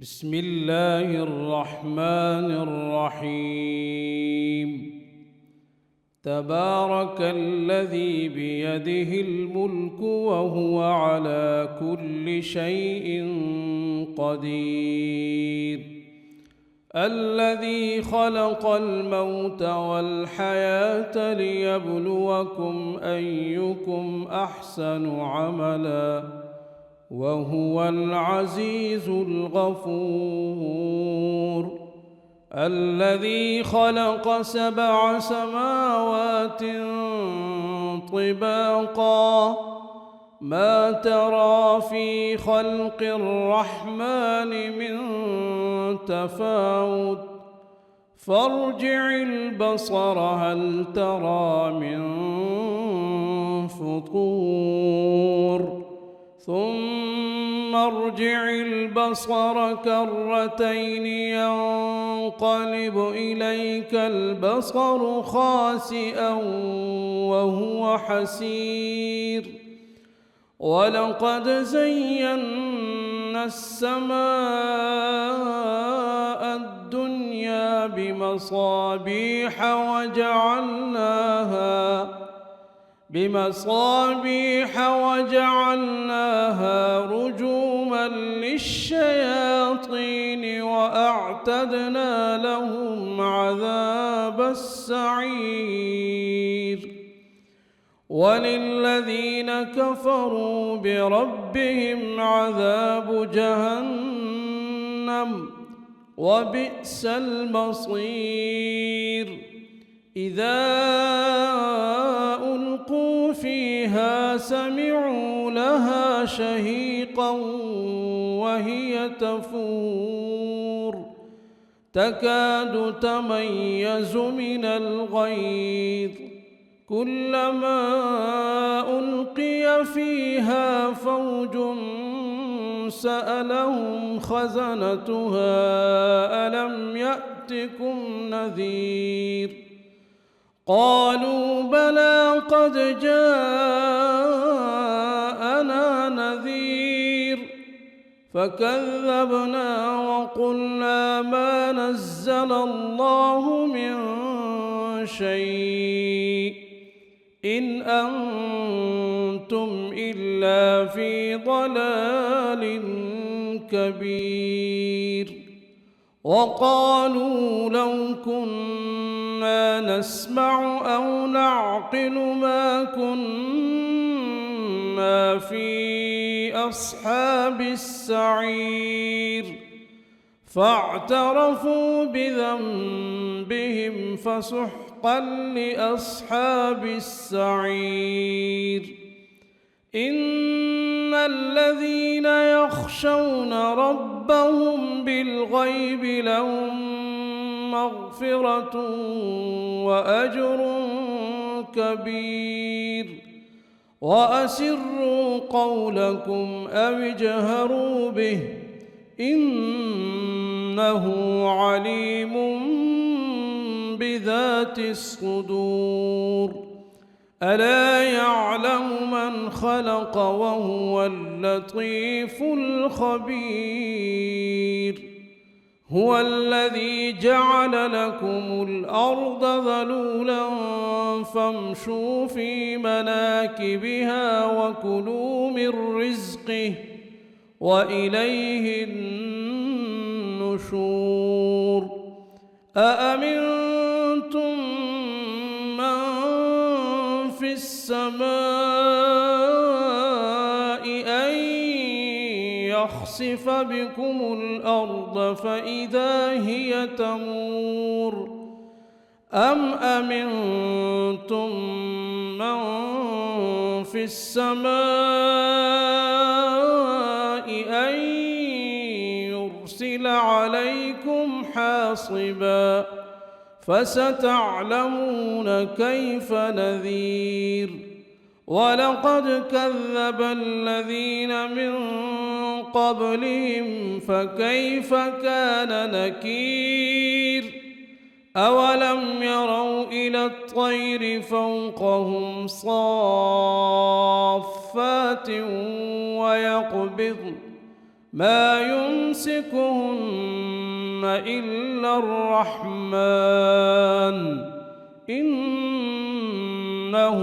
بسم الله الرحمن الرحيم. تبارك الذي بيده الملك وهو على كل شيء قدير، الذي خلق الموت والحياة ليبلوكم أيكم أحسن عملا وهو العزيز الغفور، الذي خلق 7 سماوات طباقا ما ترى في خلق الرحمن من تفاوت فارجع البصر هل ترى من فطور ثم ارجع البصر كرتين ينقلب إليك البصر خاسئا وهو حسير، ولقد زينا السماء الدنيا بمصابيح وجعلناها رجوما للشياطين وأعتدنا لهم عذاب السعير، وللذين كفروا بربهم عذاب جهنم وبئس المصير. إذا ألقوا فيها سمعوا لها شهيقا وهي تفور تكاد تميز من الغيظ، كلما ألقي فيها فوج سألهم خزنتها ألم يأتكم نذير، قالوا بلى قد جاءنا نذير فكذبنا وقلنا ما نزل الله من شيء إن أنتم إلا في ضلال كبير. وقالوا لو كنا نسمع أو نعقل ما كنا في أصحاب السعير، فاعترفوا بذنبهم فسحقا لأصحاب السعير. إن الذين يخشون ربهم بالغيب لهم مغفرة وأجر كبير، وأسروا قولكم أو اجهروا به إنه عليم بذات الصدور. ألا يعلم من خلق وهو اللطيف الخبير. هو الذي جعل لكم الأرض ذلولا فامشوا في مناكبها وكلوا من رزقه وإليه النشور. أأمنتم من في السماء أن يخسف بكم الأرض فإذا هي تمور، أم أمنتم من في السماء أن يرسل عليكم حاصبا فستعلمون كيف نذير. ولقد كذب الذين من قبلهم فكيف كان نكير. أولم يروا إلى الطير فوقهم صافات ويقبضن ما يمسكهن إلا الرحمن إنه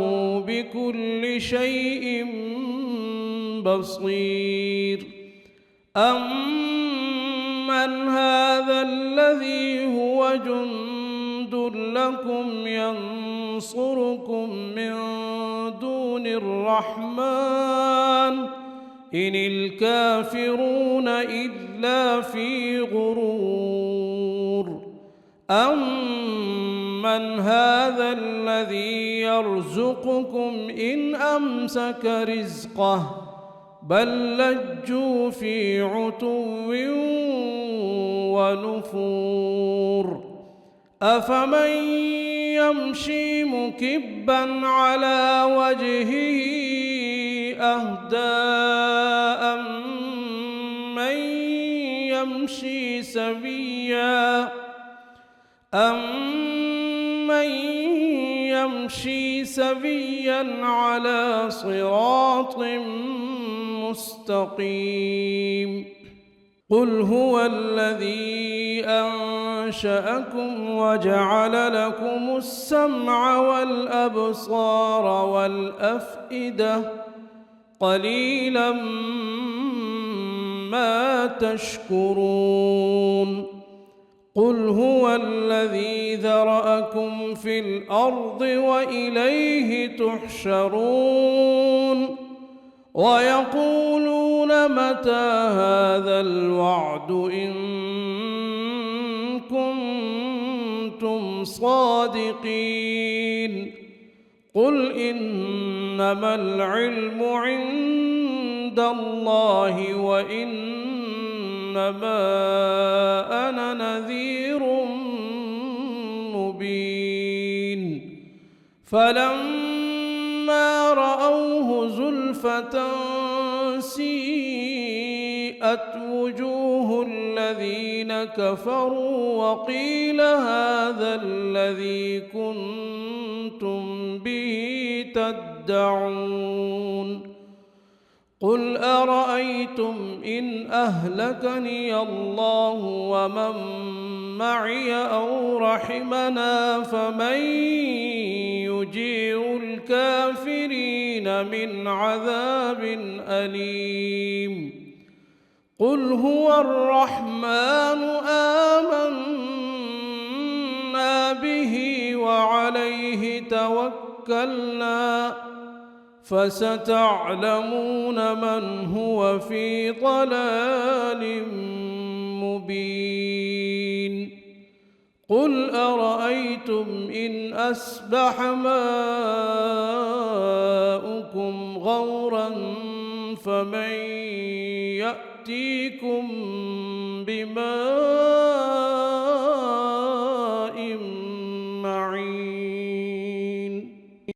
بكل شيء بصير. أمن هذا الذي هو جند لكم ينصركم من دون الرحمن إن الكافرون إلا في غرور. أمن هذا الذي يرزقكم إن أمسك رزقه بل لجوا في عتو ونفور. أفمن يمشي مكبا على وجهه أهدى أمن يمشي سويا على صراط مستقيم. قل هو الذي أنشأكم وجعل لكم السمع والأبصار والأفئدة قليلا ما تشكرون. قل هو الذي ذرأكم في الأرض وإليه تحشرون. ويقولون متى هذا الوعد إن كنتم صادقين. قل إنما العلم عند الله وإنما أنا نذير مبين. فلما رأوه زلفة سيئت وجوه الذين كفروا وقيل هذا الذي كنتم به تدعون. قل أرأيتم إن أهلكني الله ومن معي أو رحمنا فمن يجير الكافرين من عذاب أليم. قل هو الرحمن آمنا به وعليه توكلنا فستعلمون من هو في ضلال مبين. قل أرأيتم إن أصبح ماؤكم غورا فمن يأتيكم بماء